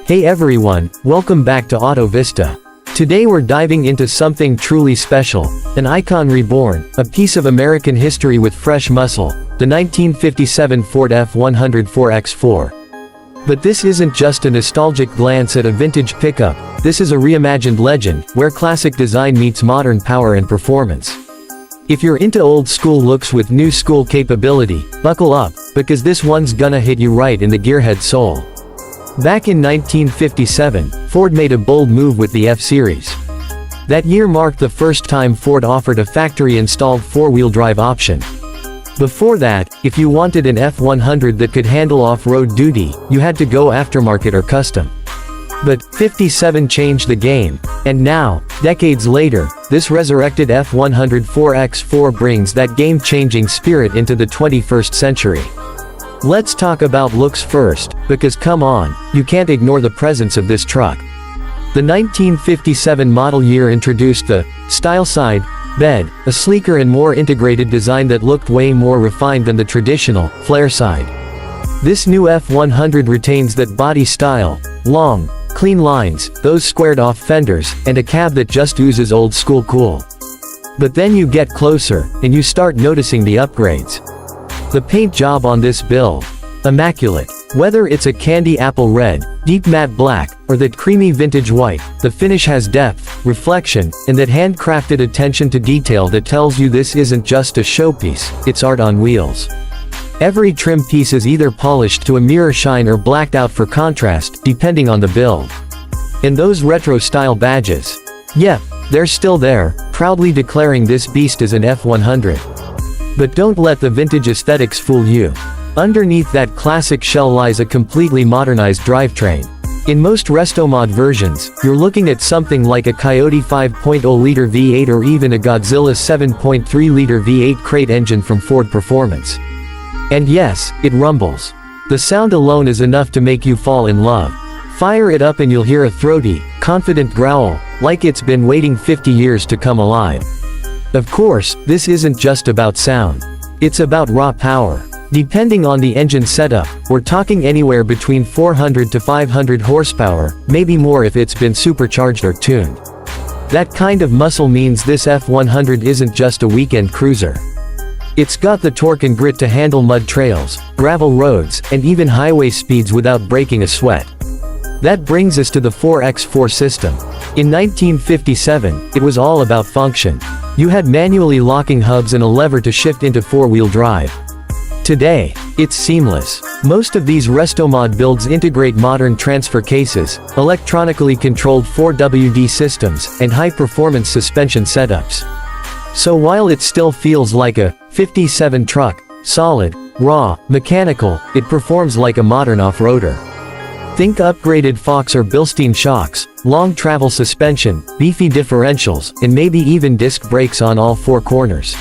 Hey everyone, welcome back to Auto Vista. Today we're diving into something truly special, an icon reborn, a piece of American history with fresh muscle, the 1957 Ford F100 4x4. But this isn't just a nostalgic glance at a vintage pickup, this is a reimagined legend, where classic design meets modern power and performance. If you're into old school looks with new school capability, buckle up, because this one's gonna hit you right in the gearhead soul. Back in 1957, Ford made a bold move with the F-Series. That year marked the first time Ford offered a factory-installed four-wheel drive option. Before that, if you wanted an F100 that could handle off-road duty, you had to go aftermarket or custom. But 57 changed the game, and now, decades later, this resurrected F100 4x4 brings that game-changing spirit into the 21st century. Let's talk about looks first, because come on, you can't ignore the presence of this truck. The 1957 model year introduced the style side bed, a sleeker and more integrated design that looked way more refined than the traditional flare side. This new F100 retains that body style, long, clean lines, those squared-off fenders, and a cab that just oozes old-school cool. But then you get closer, and you start noticing the upgrades. The paint job on this build, immaculate. Whether it's a candy apple red, deep matte black, or that creamy vintage white, the finish has depth, reflection, and that handcrafted attention to detail that tells you this isn't just a showpiece, it's art on wheels. Every trim piece is either polished to a mirror shine or blacked out for contrast, depending on the build. And those retro-style badges. Yep, they're still there, proudly declaring this beast is an F100. But don't let the vintage aesthetics fool you. Underneath that classic shell lies a completely modernized drivetrain. In most Restomod versions, you're looking at something like a Coyote 5.0-liter V8 or even a Godzilla 7.3-liter V8 crate engine from Ford Performance. And yes, it rumbles. The sound alone is enough to make you fall in love. Fire it up and you'll hear a throaty, confident growl, like it's been waiting 50 years to come alive. Of course, this isn't just about sound. It's about raw power. Depending on the engine setup, we're talking anywhere between 400 to 500 horsepower, maybe more if it's been supercharged or tuned. That kind of muscle means this F100 isn't just a weekend cruiser. It's got the torque and grit to handle mud trails, gravel roads, and even highway speeds without breaking a sweat. That brings us to the 4x4 system. In 1957, it was all about function. You had manually locking hubs and a lever to shift into four-wheel drive. Today, it's seamless. Most of these Restomod builds integrate modern transfer cases, electronically controlled 4WD systems, and high-performance suspension setups. So while it still feels like a 57 truck, solid, raw, mechanical, it performs like a modern off-roader. Think upgraded Fox or Bilstein shocks, long travel suspension, beefy differentials, and maybe even disc brakes on all four corners.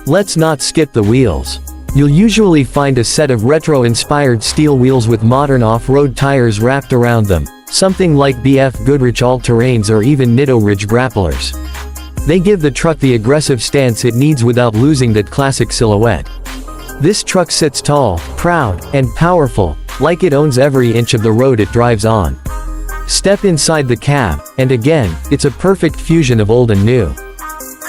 Let's not skip the wheels. You'll usually find a set of retro-inspired steel wheels with modern off-road tires wrapped around them, something like BF Goodrich All-Terrains or even Nitto Ridge Grapplers. They give the truck the aggressive stance it needs without losing that classic silhouette. This truck sits tall, proud, and powerful, like it owns every inch of the road it drives on. Step inside the cab, and again, it's a perfect fusion of old and new.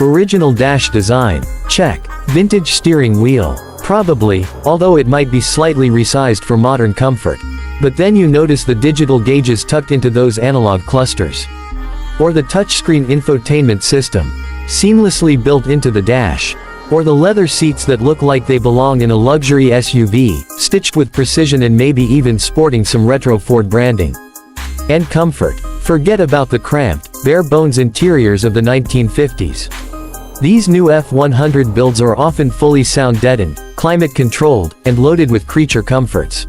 Original dash design, check. Vintage steering wheel, probably, although it might be slightly resized for modern comfort. But then you notice the digital gauges tucked into those analog clusters. Or the touchscreen infotainment system, seamlessly built into the dash. Or the leather seats that look like they belong in a luxury SUV, stitched with precision and maybe even sporting some retro Ford branding. And comfort. Forget about the cramped, bare-bones interiors of the 1950s. These new F100 builds are often fully sound-deadened, climate-controlled, and loaded with creature comforts.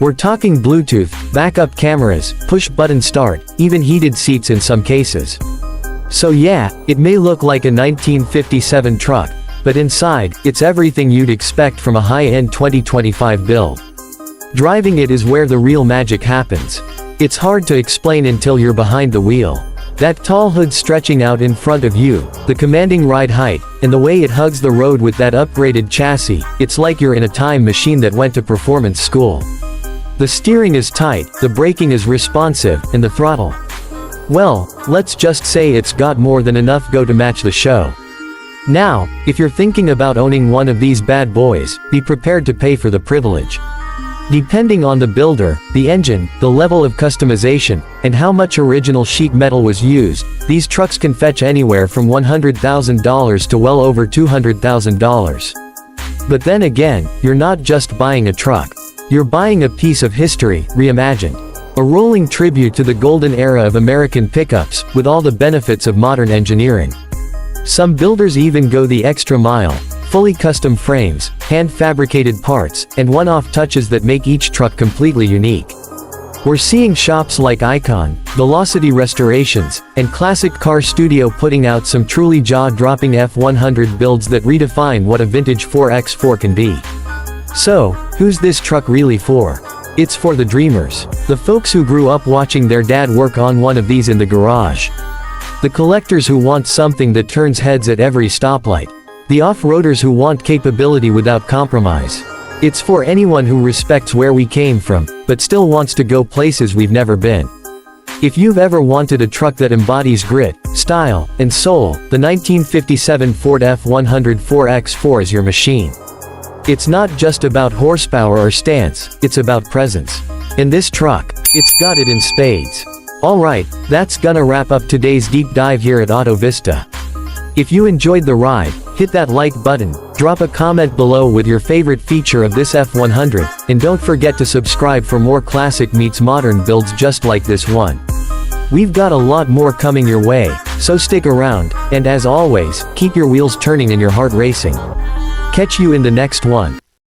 We're talking Bluetooth, backup cameras, push-button start, even heated seats in some cases. So yeah, it may look like a 1957 truck, but inside, it's everything you'd expect from a high-end 2025 build. Driving it is where the real magic happens. It's hard to explain until you're behind the wheel. That tall hood stretching out in front of you, the commanding ride height, and the way it hugs the road with that upgraded chassis, it's like you're in a time machine that went to performance school. The steering is tight, the braking is responsive, and the throttle, well, let's just say it's got more than enough go to match the show. Now, if you're thinking about owning one of these bad boys, be prepared to pay for the privilege. Depending on the builder, the engine, the level of customization, and how much original sheet metal was used, these trucks can fetch anywhere from $100,000 to well over $200,000. But then again, you're not just buying a truck. You're buying a piece of history, reimagined. A rolling tribute to the golden era of American pickups, with all the benefits of modern engineering. Some builders even go the extra mile. Fully custom frames, hand-fabricated parts, and one-off touches that make each truck completely unique. We're seeing shops like Icon, Velocity Restorations, and Classic Car Studio putting out some truly jaw-dropping F100 builds that redefine what a vintage 4x4 can be. So, who's this truck really for? It's for the dreamers. The folks who grew up watching their dad work on one of these in the garage. The collectors who want something that turns heads at every stoplight. The off-roaders who want capability without compromise. It's for anyone who respects where we came from, but still wants to go places we've never been. If you've ever wanted a truck that embodies grit, style, and soul, the 1957 Ford F100 4x4 is your machine. It's not just about horsepower or stance, it's about presence. And this truck, it's got it in spades. Alright, that's gonna wrap up today's deep dive here at Auto Vista. If you enjoyed the ride, hit that like button, drop a comment below with your favorite feature of this F100, and don't forget to subscribe for more classic meets modern builds just like this one. We've got a lot more coming your way, so stick around, and as always, keep your wheels turning and your heart racing. Catch you in the next one.